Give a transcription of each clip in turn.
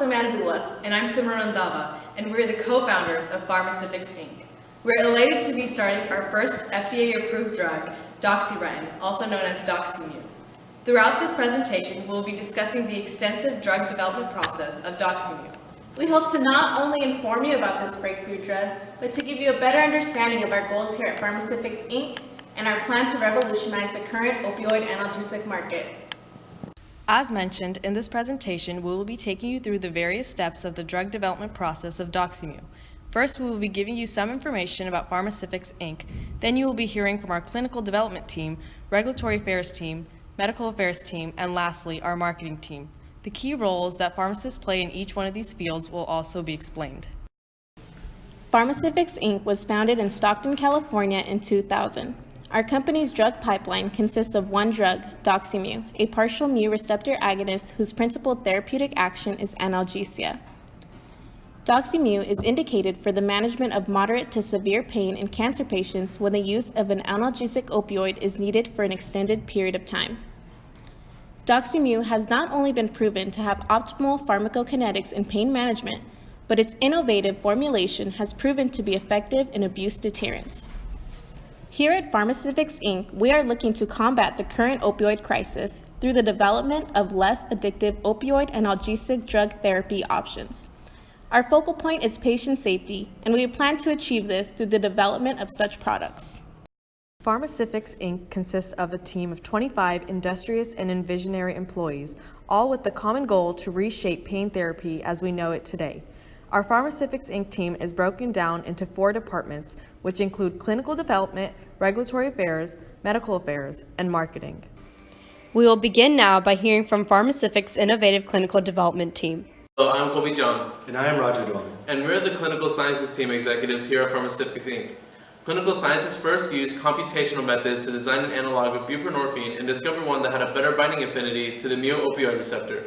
Alyssa Manzula, and I'm Simran Randhawa, and we're the co-founders of Pharmacifics Inc. We're elated to be starting our first FDA-approved drug, Doximu, also known as Doximu. Throughout this presentation, we'll be discussing the extensive drug development process of Doximu. We hope to not only inform you about this breakthrough drug, but to give you a better understanding of our goals here at Pharmacifics Inc. and our plan to revolutionize the current opioid analgesic market. As mentioned, in this presentation, we will be taking you through the various steps of the drug development process of Doximu. First, we will be giving you some information about Pharmacifics Inc. Then you will be hearing from our clinical development team, regulatory affairs team, medical affairs team, and lastly, our marketing team. The key roles that pharmacists play in each one of these fields will also be explained. Pharmacifics Inc. was founded in Stockton, California in 2000. Our company's drug pipeline consists of one drug, Doximu, a partial mu receptor agonist whose principal therapeutic action is analgesia. Doximu is indicated for the management of moderate to severe pain in cancer patients when the use of an analgesic opioid is needed for an extended period of time. Doximu has not only been proven to have optimal pharmacokinetics in pain management, but its innovative formulation has proven to be effective in abuse deterrence. Here at Pharmacifics Inc., we are looking to combat the current opioid crisis through the development of less addictive opioid analgesic drug therapy options. Our focal point is patient safety, and we plan to achieve this through the development of such products. Pharmacifics Inc. consists of a team of 25 industrious and visionary employees, all with the common goal to reshape pain therapy as we know it today. Our Pharmacifics Inc. team is broken down into 4 departments, which include clinical development, regulatory affairs, medical affairs, and marketing. We will begin now by hearing from Pharmacifics' innovative clinical development team. Hello, I'm Kobe Jung. And I am Roger Dwelling. And we're the clinical sciences team executives here at Pharmacifics Inc. Clinical sciences first used computational methods to design an analog of buprenorphine and discover one that had a better binding affinity to the mu-opioid receptor.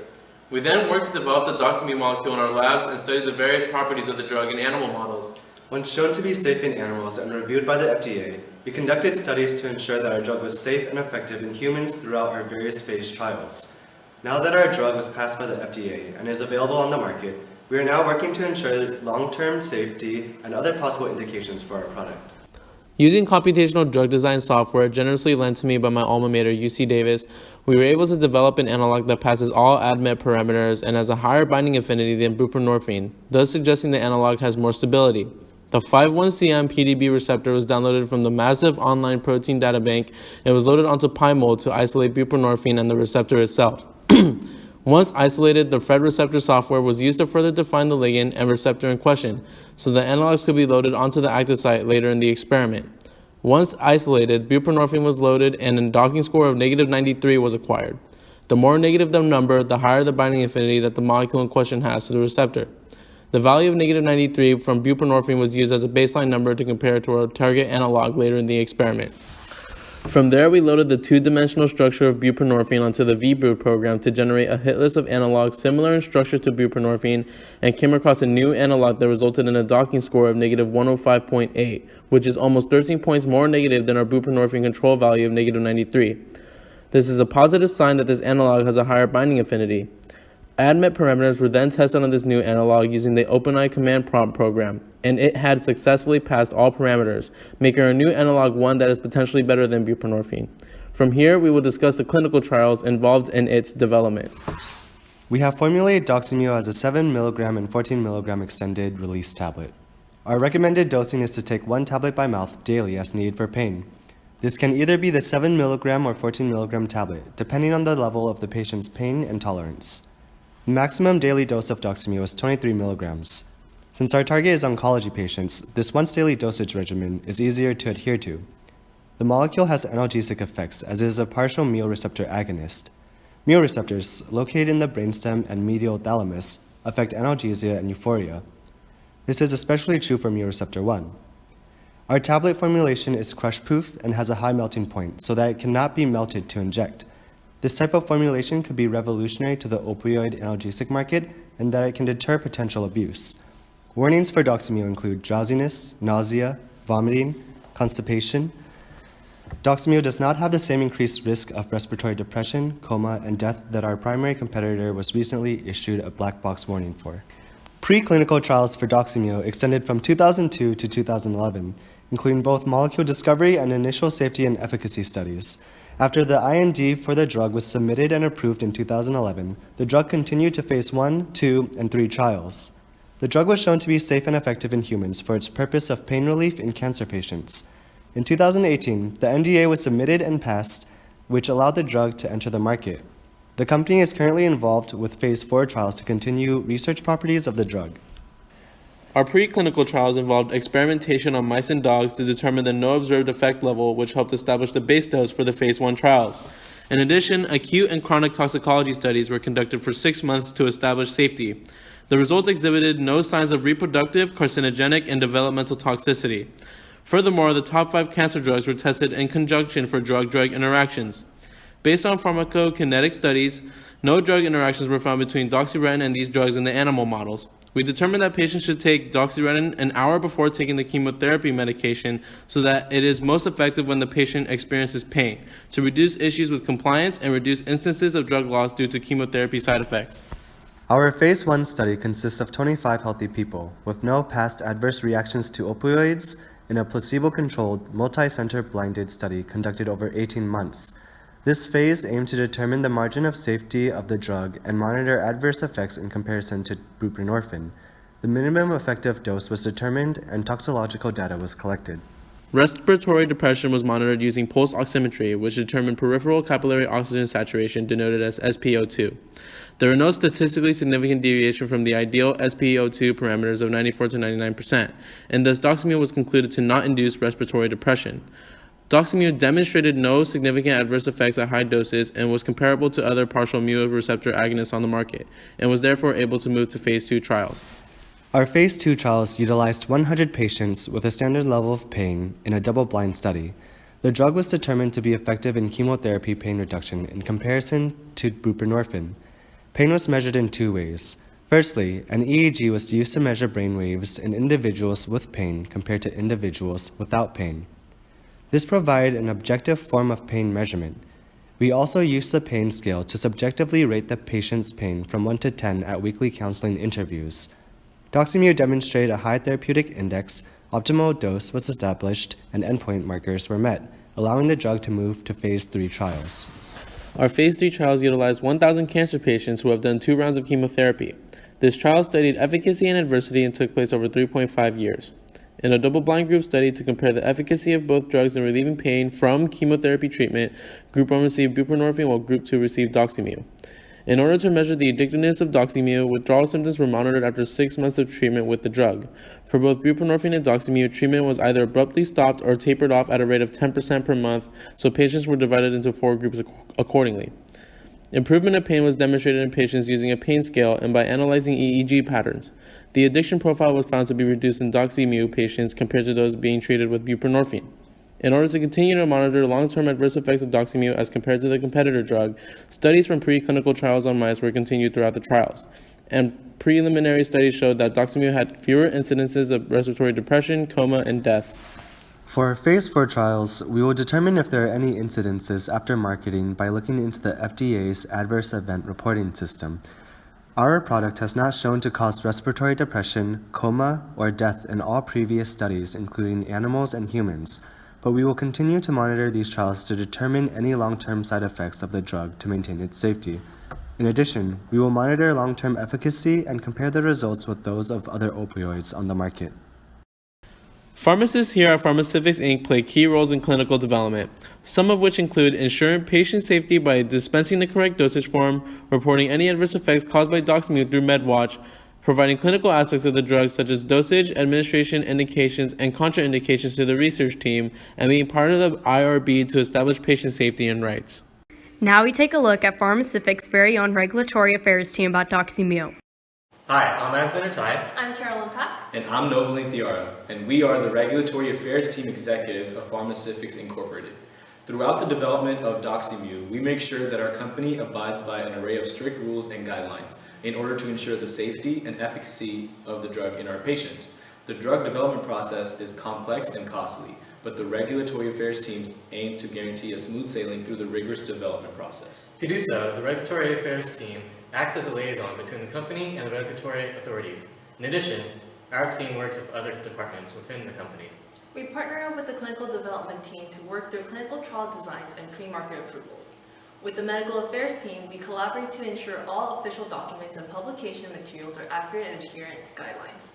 We then worked to develop the Doximu molecule in our labs and studied the various properties of the drug in animal models. When shown to be safe in animals and reviewed by the FDA, we conducted studies to ensure that our drug was safe and effective in humans throughout our various phase trials. Now that our drug was passed by the FDA and is available on the market, we are now working to ensure long-term safety and other possible indications for our product. Using computational drug design software generously lent to me by my alma mater, UC Davis, we were able to develop an analog that passes all ADMET parameters and has a higher binding affinity than buprenorphine, thus suggesting the analog has more stability. The 5,1-cm PDB receptor was downloaded from the massive online protein databank and was loaded onto PyMold to isolate buprenorphine and the receptor itself. Once isolated, the Fred receptor software was used to further define the ligand and receptor in question, so the analogs could be loaded onto the active site later in the experiment. Once isolated, buprenorphine was loaded and a docking score of -93 was acquired. The more negative the number, the higher the binding affinity that the molecule in question has to the receptor. The value of -93 from buprenorphine was used as a baseline number to compare to our target analog later in the experiment. From there, we loaded the 2-dimensional structure of buprenorphine onto the VBrew program to generate a hit list of analogs similar in structure to buprenorphine and came across a new analog that resulted in a docking score of -105.8, which is almost 13 points more negative than our buprenorphine control value of -93. This is a positive sign that this analog has a higher binding affinity. ADMET parameters were then tested on this new analog using the OpenEye command prompt program, and it had successfully passed all parameters, making our new analog one that is potentially better than buprenorphine. From here, we will discuss the clinical trials involved in its development. We have formulated Doximu as a 7 mg and 14 mg extended release tablet. Our recommended dosing is to take 1 tablet by mouth daily as needed for pain. This can either be the 7 mg or 14 mg tablet, depending on the level of the patient's pain and tolerance. The maximum daily dose of Doximu is 23 mg. Since our target is oncology patients, this once-daily dosage regimen is easier to adhere to. The molecule has analgesic effects as it is a partial mu receptor agonist. Mu receptors, located in the brainstem and medial thalamus, affect analgesia and euphoria. This is especially true for mu receptor 1. Our tablet formulation is crush-proof and has a high melting point so that it cannot be melted to inject. This type of formulation could be revolutionary to the opioid analgesic market in that it can deter potential abuse. Warnings for Doximu include drowsiness, nausea, vomiting, constipation, Doximu does not have the same increased risk of respiratory depression, coma, and death that our primary competitor was recently issued a black box warning for. Preclinical trials for Doximu extended from 2002 to 2011, including both molecule discovery and initial safety and efficacy studies. After the IND for the drug was submitted and approved in 2011, the drug continued to phase 1, 2, and 3 trials. The drug was shown to be safe and effective in humans for its purpose of pain relief in cancer patients. In 2018, the NDA was submitted and passed, which allowed the drug to enter the market. The company is currently involved with phase 4 trials to continue research properties of the drug. Our preclinical trials involved experimentation on mice and dogs to determine the no observed effect level, which helped establish the base dose for the phase 1 trials. In addition, acute and chronic toxicology studies were conducted for 6 months to establish safety. The results exhibited no signs of reproductive, carcinogenic, and developmental toxicity. Furthermore, the top 5 cancer drugs were tested in conjunction for drug-drug interactions. Based on pharmacokinetic studies, no drug interactions were found between doxyretin and these drugs in the animal models. We determined that patients should take doxyretin an hour before taking the chemotherapy medication so that it is most effective when the patient experiences pain, to reduce issues with compliance and reduce instances of drug loss due to chemotherapy side effects. Our phase 1 study consists of 25 healthy people with no past adverse reactions to opioids in a placebo-controlled, multi-center blinded study conducted over 18 months. This phase aimed to determine the margin of safety of the drug and monitor adverse effects in comparison to buprenorphine. The minimum effective dose was determined and toxicological data was collected. Respiratory depression was monitored using pulse oximetry, which determined peripheral capillary oxygen saturation, denoted as SpO2. There were no statistically significant deviation from the ideal SpO2 parameters of 94 to 99%, and thus Doximu was concluded to not induce respiratory depression. Doximu demonstrated no significant adverse effects at high doses and was comparable to other partial mu receptor agonists on the market, and was therefore able to move to phase 2 trials. Our phase 2 trials utilized 100 patients with a standard level of pain in a double-blind study. The drug was determined to be effective in chemotherapy pain reduction in comparison to buprenorphine. Pain was measured in 2 ways. Firstly, an EEG was used to measure brain waves in individuals with pain compared to individuals without pain. This provided an objective form of pain measurement. We also used the pain scale to subjectively rate the patient's pain from 1 to 10 at weekly counseling interviews. Doximu demonstrated a high therapeutic index, optimal dose was established, and endpoint markers were met, allowing the drug to move to phase 3 trials. Our phase 3 trials utilized 1,000 cancer patients who have done 2 rounds of chemotherapy. This trial studied efficacy and adversity and took place over 3.5 years. In a double-blind group study to compare the efficacy of both drugs in relieving pain from chemotherapy treatment, Group 1 received buprenorphine while Group 2 received Doximu. In order to measure the addictiveness of Doximu, withdrawal symptoms were monitored after 6 months of treatment with the drug. For both buprenorphine and Doximu, treatment was either abruptly stopped or tapered off at a rate of 10% per month, so patients were divided into 4 groups accordingly. Improvement of pain was demonstrated in patients using a pain scale and by analyzing EEG patterns. The addiction profile was found to be reduced in Doximu patients compared to those being treated with buprenorphine. In order to continue to monitor long-term adverse effects of Doximu as compared to the competitor drug, studies from preclinical trials on mice were continued throughout the trials, and preliminary studies showed that Doximu had fewer incidences of respiratory depression, coma, and death. For our phase 4 trials, we will determine if there are any incidences after marketing by looking into the FDA's Adverse Event Reporting System. Our product has not shown to cause respiratory depression, coma, or death in all previous studies, including animals and humans, but we will continue to monitor these trials to determine any long-term side effects of the drug to maintain its safety. In addition, we will monitor long-term efficacy and compare the results with those of other opioids on the market. Pharmacists here at Pharmaceutics Inc. play key roles in clinical development, some of which include ensuring patient safety by dispensing the correct dosage form, reporting any adverse effects caused by Doximu through MedWatch, providing clinical aspects of the drug such as dosage, administration, indications, and contraindications to the research team, and being part of the IRB to establish patient safety and rights. Now we take a look at Pharmaceutics' very own regulatory affairs team about Doximu. Hi, I'm Alexander Tai. I'm Carolyn Pack. And I'm Novaline Thiara, and we are the Regulatory Affairs Team Executives of Pharmaceutics Incorporated. Throughout the development of Doximu, we make sure that our company abides by an array of strict rules and guidelines in order to ensure the safety and efficacy of the drug in our patients. The drug development process is complex and costly, but the regulatory affairs teams aim to guarantee a smooth sailing through the rigorous development process. To do so, the regulatory affairs team acts as a liaison between the company and the regulatory authorities. In addition, our team works with other departments within the company. We partner up with the clinical development team to work through clinical trial designs and pre-market approvals. With the medical affairs team, we collaborate to ensure all official documents and publication materials are accurate and adherent to guidelines.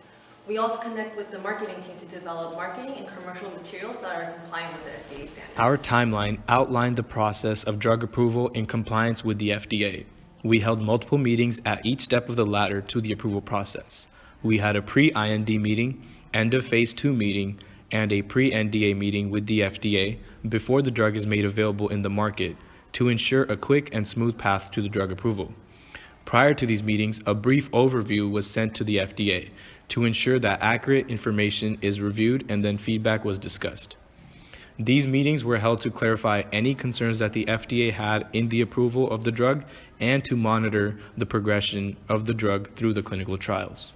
We also connect with the marketing team to develop marketing and commercial materials that are compliant with the FDA standards. Our timeline outlined the process of drug approval in compliance with the FDA. We held multiple meetings at each step of the ladder to the approval process. We had a pre-IND meeting, end of phase 2 meeting, and a pre-NDA meeting with the FDA before the drug is made available in the market to ensure a quick and smooth path to the drug approval. Prior to these meetings, a brief overview was sent to the FDA to ensure that accurate information is reviewed and then feedback was discussed. These meetings were held to clarify any concerns that the FDA had in the approval of the drug and to monitor the progression of the drug through the clinical trials.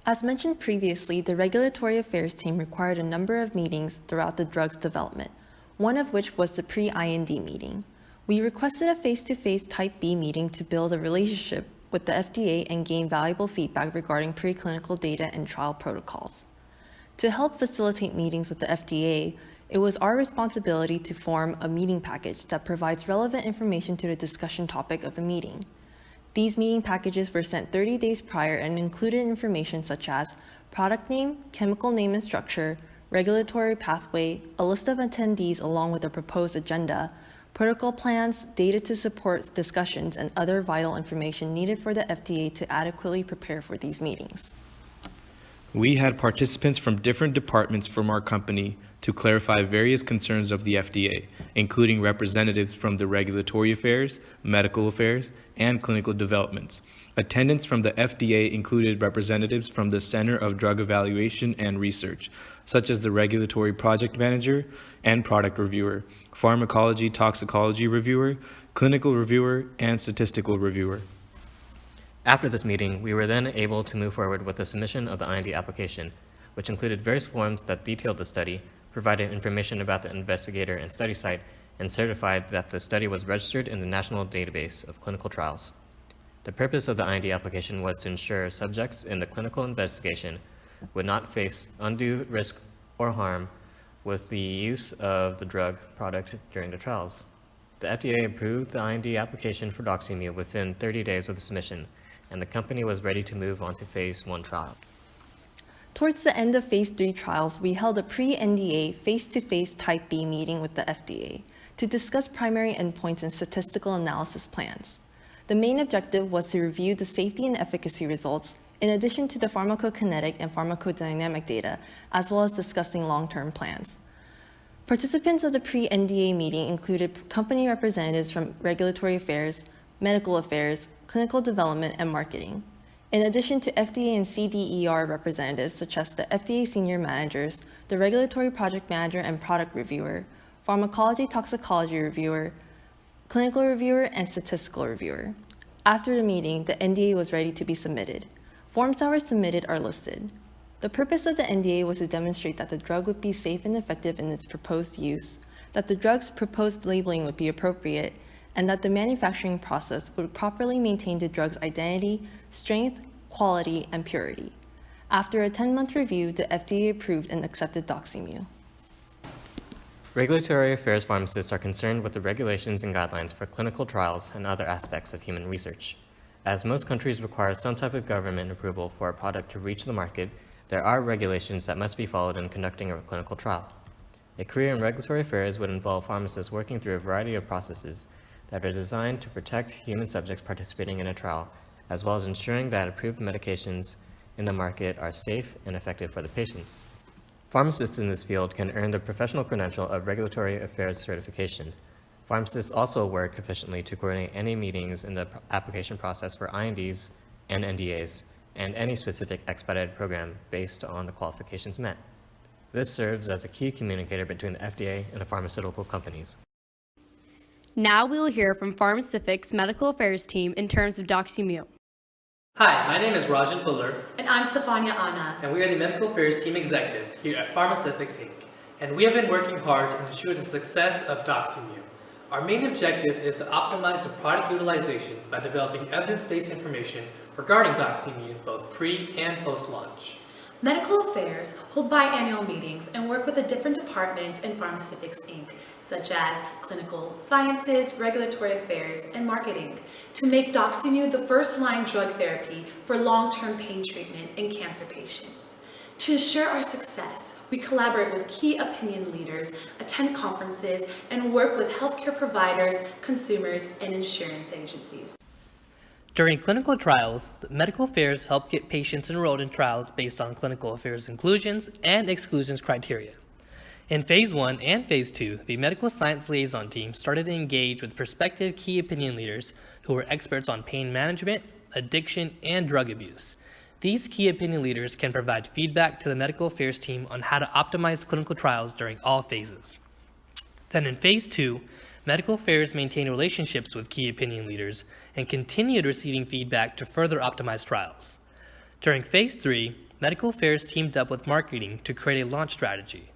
As mentioned previously, the regulatory affairs team required a number of meetings throughout the drug's development, one of which was the pre-IND meeting. We requested a face-to-face Type B meeting to build a relationship with the FDA and gain valuable feedback regarding preclinical data and trial protocols. To help facilitate meetings with the FDA, it was our responsibility to form a meeting package that provides relevant information to the discussion topic of the meeting. These meeting packages were sent 30 days prior and included information such as product name, chemical name and structure, regulatory pathway, a list of attendees along with a proposed agenda, protocol plans, data to support discussions, and other vital information needed for the FDA to adequately prepare for these meetings. We had participants from different departments from our company to clarify various concerns of the FDA, including representatives from the regulatory affairs, medical affairs, and clinical developments. Attendance from the FDA included representatives from the Center of Drug Evaluation and Research, such as the regulatory project manager and product reviewer, pharmacology toxicology reviewer, clinical reviewer, and statistical reviewer. After this meeting, we were then able to move forward with the submission of the IND application, which included various forms that detailed the study, provided information about the investigator and study site, and certified that the study was registered in the National Database of Clinical Trials. The purpose of the IND application was to ensure subjects in the clinical investigation would not face undue risk or harm with the use of the drug product during the trials. The FDA approved the IND application for Doximu within 30 days of the submission, and the company was ready to move on to phase 1 trial. Towards the end of phase 3 trials, we held a pre-NDA face-to-face Type B meeting with the FDA to discuss primary endpoints and statistical analysis plans. The main objective was to review the safety and efficacy results, in addition to the pharmacokinetic and pharmacodynamic data, as well as discussing long-term plans. Participants of the pre-NDA meeting included company representatives from regulatory affairs, medical affairs, clinical development, and marketing. In addition to FDA and CDER representatives such as the FDA senior managers, the regulatory project manager and product reviewer, pharmacology toxicology reviewer, clinical reviewer, and statistical reviewer. After the meeting, the NDA was ready to be submitted. Forms that were submitted are listed. The purpose of the NDA was to demonstrate that the drug would be safe and effective in its proposed use, that the drug's proposed labeling would be appropriate, and that the manufacturing process would properly maintain the drug's identity, strength, quality, and purity. After a 10-month review, the FDA approved and accepted Doximu. Regulatory affairs pharmacists are concerned with the regulations and guidelines for clinical trials and other aspects of human research. As most countries require some type of government approval for a product to reach the market, there are regulations that must be followed in conducting a clinical trial. A career in regulatory affairs would involve pharmacists working through a variety of processes that are designed to protect human subjects participating in a trial, as well as ensuring that approved medications in the market are safe and effective for the patients. Pharmacists in this field can earn the professional credential of regulatory affairs certification. Pharmacists also work efficiently to coordinate any meetings in the application process for INDs and NDAs, and any specific expedited program based on the qualifications met. This serves as a key communicator between the FDA and the pharmaceutical companies. Now we will hear from Pharmacific's medical affairs team in terms of Doximu. Hi, my name is Rajan Puller, And I'm Stefania Anna. and we are the Medical Affairs Team Executives here at Pharmacifics Inc. And we have been working hard to ensure the success of Doximu. Our main objective is to optimize the product utilization by developing evidence-based information regarding Doximu both pre- and post-launch. Medical Affairs hold biannual meetings and work with the different departments in Pharmacifics Inc., such as Clinical Sciences, Regulatory Affairs, and Marketing, to make Doximu the first-line drug therapy for long-term pain treatment in cancer patients. To ensure our success, we collaborate with key opinion leaders, attend conferences, and work with healthcare providers, consumers, and insurance agencies. During clinical trials, the Medical Affairs help get patients enrolled in trials based on clinical affairs inclusions and exclusions criteria. In Phase 1 and Phase 2, the Medical Science Liaison Team started to engage with prospective key opinion leaders who were experts on pain management, addiction, and drug abuse. These key opinion leaders can provide feedback to the Medical Affairs Team on how to optimize clinical trials during all phases. Then in Phase 2, Medical Affairs maintained relationships with key opinion leaders and continued receiving feedback to further optimize trials. During Phase 3, Medical Affairs teamed up with marketing to create a launch strategy.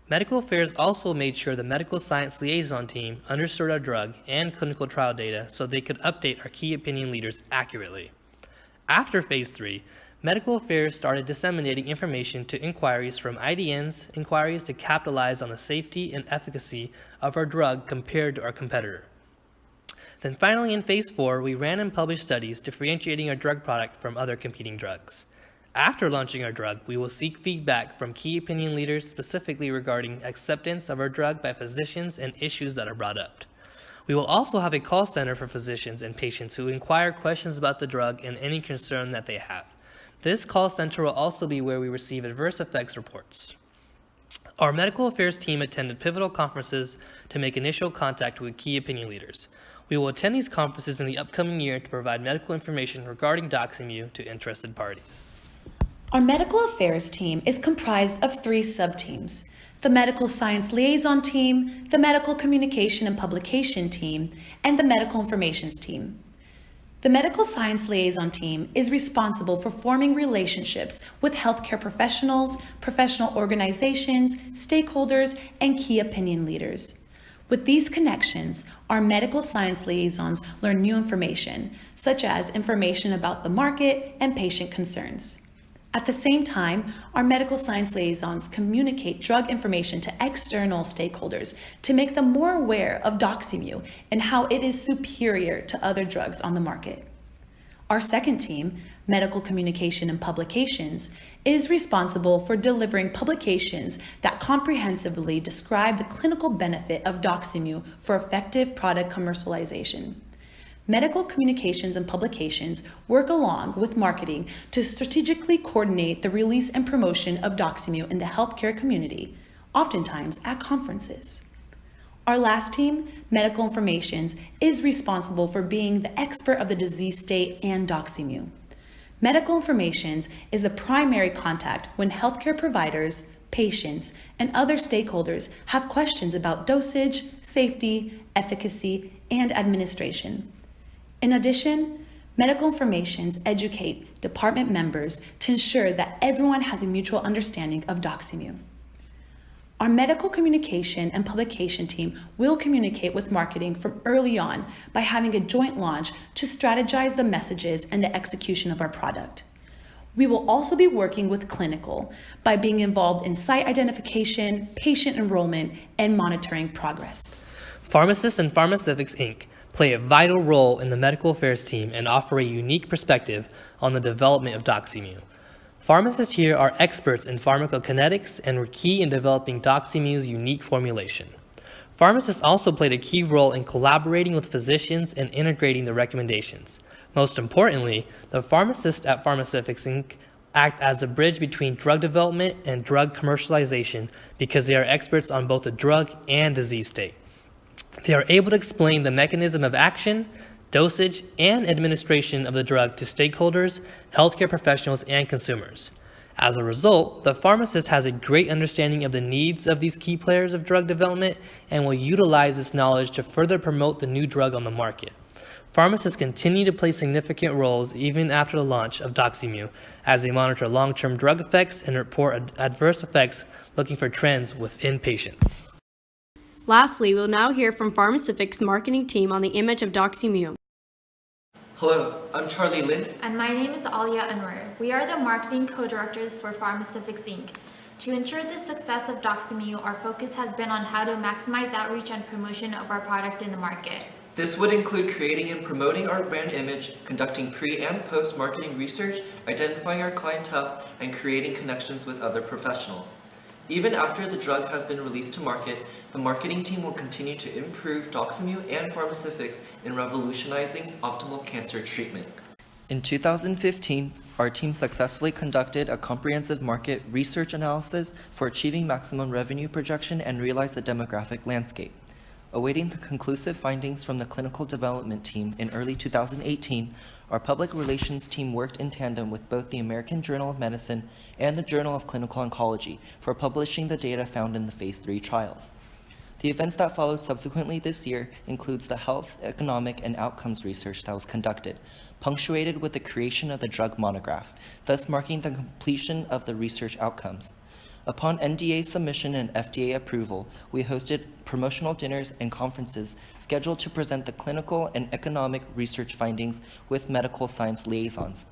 Medical Affairs also made sure the Medical Science Liaison Team understood our drug and clinical trial data so they could update our key opinion leaders accurately. After Phase 3, Medical Affairs started disseminating information to inquiries from IDNs, inquiries to capitalize on the safety and efficacy of our drug compared to our competitor. Then finally in Phase 4, we ran and published studies differentiating our drug product from other competing drugs. After launching our drug, we will seek feedback from key opinion leaders specifically regarding acceptance of our drug by physicians and issues that are brought up. We will also have a call center for physicians and patients who inquire questions about the drug and any concern that they have. This call center will also be where we receive adverse effects reports. Our medical affairs team attended pivotal conferences to make initial contact with key opinion leaders. We will attend these conferences in the upcoming year to provide medical information regarding Doximu to interested parties. Our Medical Affairs team is comprised of 3 sub-teams: the Medical Science Liaison Team, the Medical Communication and Publication Team, and the Medical Informations Team. The Medical Science Liaison Team is responsible for forming relationships with healthcare professionals, professional organizations, stakeholders, and key opinion leaders. With these connections, our medical science liaisons learn new information, such as information about the market and patient concerns. At the same time, our medical science liaisons communicate drug information to external stakeholders to make them more aware of Doximu and how it is superior to other drugs on the market. Our second team, Medical Communication and Publications, is responsible for delivering publications that comprehensively describe the clinical benefit of Doximu for effective product commercialization. Medical Communications and Publications work along with marketing to strategically coordinate the release and promotion of Doximu in the healthcare community, oftentimes at conferences. Our last team, Medical Informations, is responsible for being the expert of the disease state and Doximu. Medical Informations is the primary contact when healthcare providers, patients, and other stakeholders have questions about dosage, safety, efficacy, and administration. In addition, Medical Informations educate department members to ensure that everyone has a mutual understanding of Doximu. Our Medical Communication and Publication team will communicate with marketing from early on by having a joint launch to strategize the messages and the execution of our product. We will also be working with clinical by being involved in site identification, patient enrollment, and monitoring progress. Pharmacists and Pharmacifics Inc. play a vital role in the medical affairs team and offer a unique perspective on the development of Doximu. Pharmacists here are experts in pharmacokinetics and were key in developing Doximu's unique formulation. Pharmacists also played a key role in collaborating with physicians and integrating the recommendations. Most importantly, the pharmacists at Pharmacifics Inc. act as the bridge between drug development and drug commercialization because they are experts on both the drug and disease state. They are able to explain the mechanism of action, dosage, and administration of the drug to stakeholders, healthcare professionals, and consumers. As a result, the pharmacist has a great understanding of the needs of these key players of drug development and will utilize this knowledge to further promote the new drug on the market. Pharmacists continue to play significant roles even after the launch of Doximu, as they monitor long-term drug effects and report adverse effects, looking for trends within patients. Lastly, we'll now hear from Pharmacific's marketing team on the image of Doximu. Hello, I'm Charlie Lin. And my name is Alia Anwar. We are the marketing co-directors for Pharmacifics Inc. To ensure the success of Doximu, our focus has been on how to maximize outreach and promotion of our product in the market. This would include creating and promoting our brand image, conducting pre- and post-marketing research, identifying our clientele, and creating connections with other professionals. Even after the drug has been released to market, the marketing team will continue to improve Doximu and Pharmacifics in revolutionizing optimal cancer treatment. In 2015, our team successfully conducted a comprehensive market research analysis for achieving maximum revenue projection and realized the demographic landscape. Awaiting the conclusive findings from the clinical development team in early 2018, our public relations team worked in tandem with both the American Journal of Medicine and the Journal of Clinical Oncology for publishing the data found in the Phase 3 trials. The events that followed subsequently this year includes the health, economic, and outcomes research that was conducted, punctuated with the creation of the drug monograph, thus marking the completion of the research outcomes. Upon NDA submission and FDA approval, we hosted promotional dinners and conferences scheduled to present the clinical and economic research findings with medical science liaisons.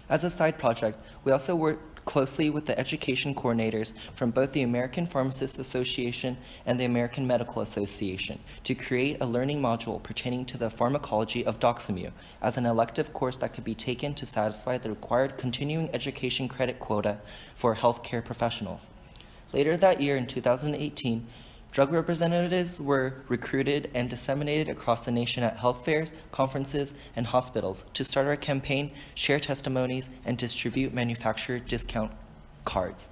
As a side project, we also worked closely with the education coordinators from both the American Pharmacists Association and the American Medical Association to create a learning module pertaining to the pharmacology of Doximu as an elective course that could be taken to satisfy the required continuing education credit quota for healthcare professionals. Later that year, in 2018, drug representatives were recruited and disseminated across the nation at health fairs, conferences, and hospitals to start our campaign, share testimonies, and distribute manufacturer discount cards.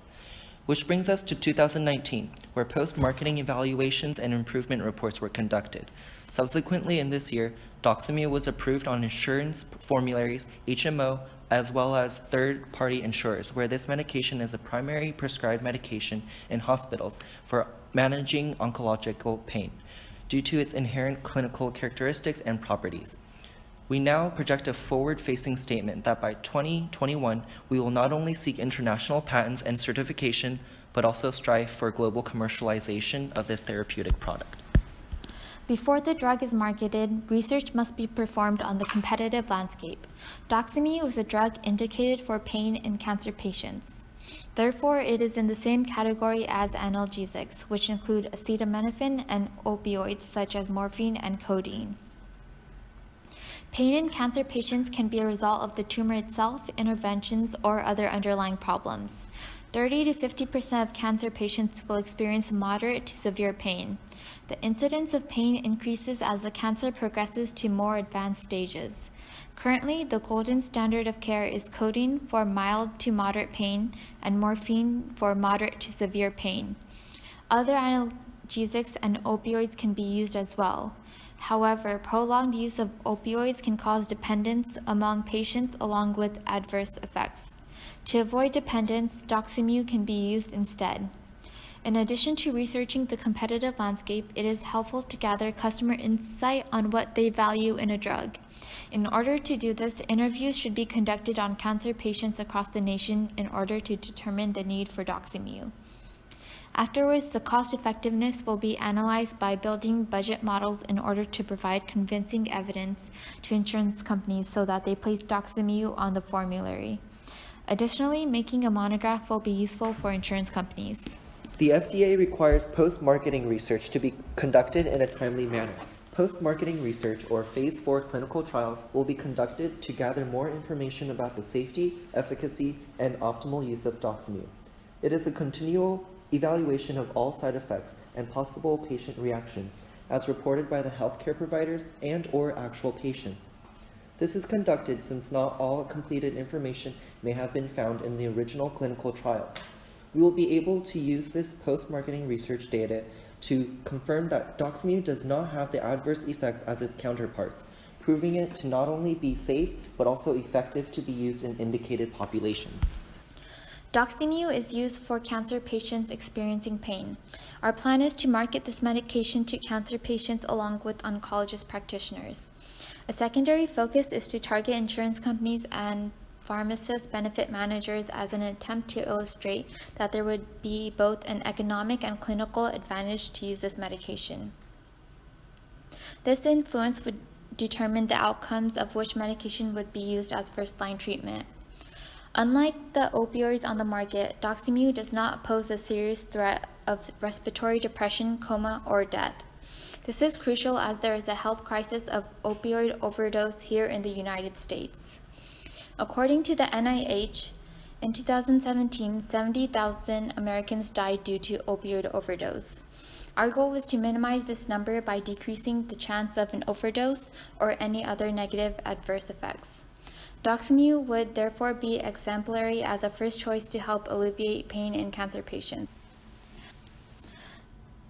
Which brings us to 2019, where post-marketing evaluations and improvement reports were conducted. Subsequently in this year, Doximu was approved on insurance formularies, HMO, as well as third-party insurers, where this medication is a primary prescribed medication in hospitals for managing oncological pain, due to its inherent clinical characteristics and properties. We now project a forward-facing statement that by 2021, we will not only seek international patents and certification, but also strive for global commercialization of this therapeutic product. Before the drug is marketed, research must be performed on the competitive landscape. Doximu is a drug indicated for pain in cancer patients. Therefore, it is in the same category as analgesics, which include acetaminophen and opioids such as morphine and codeine. Pain in cancer patients can be a result of the tumor itself, interventions, or other underlying problems. 30 to 50% of cancer patients will experience moderate to severe pain. The incidence of pain increases as the cancer progresses to more advanced stages. Currently, the golden standard of care is codeine for mild to moderate pain and morphine for moderate to severe pain. Other analgesics and opioids can be used as well. However, prolonged use of opioids can cause dependence among patients along with adverse effects. To avoid dependence, Doximu can be used instead. In addition to researching the competitive landscape, it is helpful to gather customer insight on what they value in a drug. In order to do this, interviews should be conducted on cancer patients across the nation in order to determine the need for Doximu. Afterwards, the cost effectiveness will be analyzed by building budget models in order to provide convincing evidence to insurance companies so that they place Doximu on the formulary. Additionally, making a monograph will be useful for insurance companies. The FDA requires post-marketing research to be conducted in a timely manner. Post-marketing research, or Phase 4 clinical trials, will be conducted to gather more information about the safety, efficacy, and optimal use of Doximu. It is a continual evaluation of all side effects and possible patient reactions, as reported by the healthcare providers and/or actual patients. This is conducted since not all completed information may have been found in the original clinical trials. We will be able to use this post-marketing research data to confirm that Doximu does not have the adverse effects as its counterparts, proving it to not only be safe, but also effective to be used in indicated populations. Doximu is used for cancer patients experiencing pain. Our plan is to market this medication to cancer patients along with oncologist practitioners. A secondary focus is to target insurance companies and pharmacist benefit managers as an attempt to illustrate that there would be both an economic and clinical advantage to use this medication. This influence would determine the outcomes of which medication would be used as first-line treatment. Unlike the opioids on the market, Doximu does not pose a serious threat of respiratory depression, coma, or death. This is crucial as there is a health crisis of opioid overdose here in the United States. According to the NIH, in 2017, 70,000 Americans died due to opioid overdose. Our goal is to minimize this number by decreasing the chance of an overdose or any other negative adverse effects. Doximu would therefore be exemplary as a first choice to help alleviate pain in cancer patients.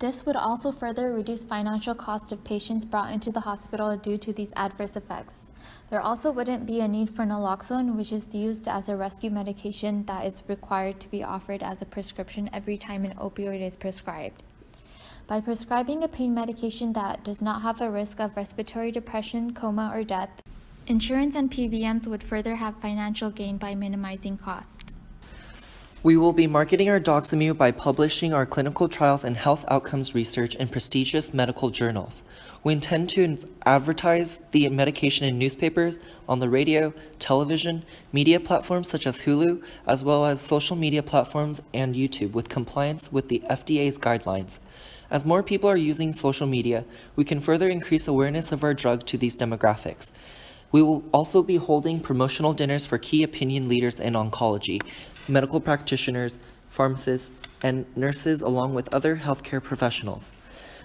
This would also further reduce financial cost of patients brought into the hospital due to these adverse effects. There also wouldn't be a need for naloxone, which is used as a rescue medication that is required to be offered as a prescription every time an opioid is prescribed. By prescribing a pain medication that does not have a risk of respiratory depression, coma, or death, insurance and PBMs would further have financial gain by minimizing cost. We will be marketing our Doximu by publishing our clinical trials and health outcomes research in prestigious medical journals. We intend to advertise the medication in newspapers, on the radio, television, media platforms such as Hulu, as well as social media platforms and YouTube with compliance with the FDA's guidelines. As more people are using social media, we can further increase awareness of our drug to these demographics. We will also be holding promotional dinners for key opinion leaders in oncology, medical practitioners, pharmacists, and nurses, along with other healthcare professionals.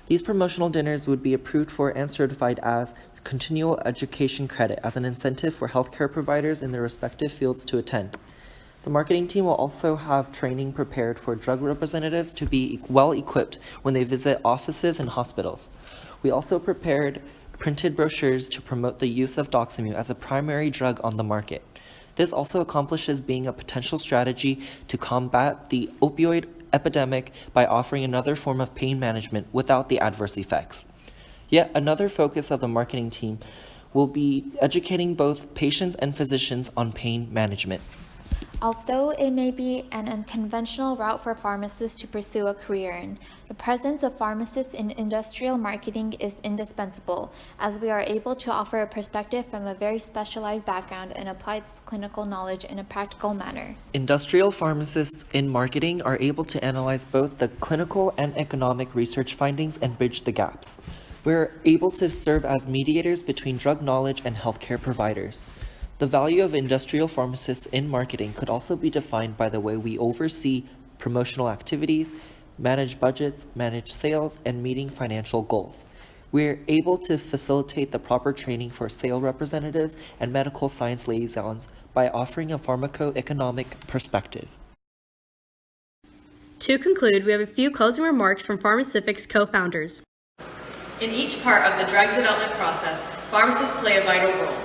These promotional dinners would be approved for and certified as continual education credit as an incentive for healthcare providers in their respective fields to attend. The marketing team will also have training prepared for drug representatives to be well equipped when they visit offices and hospitals. We also prepared printed brochures to promote the use of Doximu as a primary drug on the market. This also accomplishes being a potential strategy to combat the opioid epidemic by offering another form of pain management without the adverse effects. Yet another focus of the marketing team will be educating both patients and physicians on pain management. Although it may be an unconventional route for pharmacists to pursue a career in, the presence of pharmacists in industrial marketing is indispensable, as we are able to offer a perspective from a very specialized background and apply its clinical knowledge in a practical manner. Industrial pharmacists in marketing are able to analyze both the clinical and economic research findings and bridge the gaps. We are able to serve as mediators between drug knowledge and healthcare providers. The value of industrial pharmacists in marketing could also be defined by the way we oversee promotional activities, manage budgets, manage sales, and meeting financial goals. We are able to facilitate the proper training for sales representatives and medical science liaisons by offering a pharmacoeconomic perspective. To conclude, we have a few closing remarks from Pharmacific's co-founders. In each part of the drug development process, pharmacists play a vital role.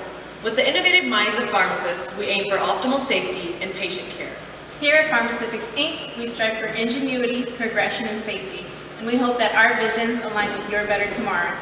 With the innovative minds of pharmacists, we aim for optimal safety and patient care. Here at Pharmacifics Inc., we strive for ingenuity, progression, and safety, and we hope that our visions align with your better tomorrow.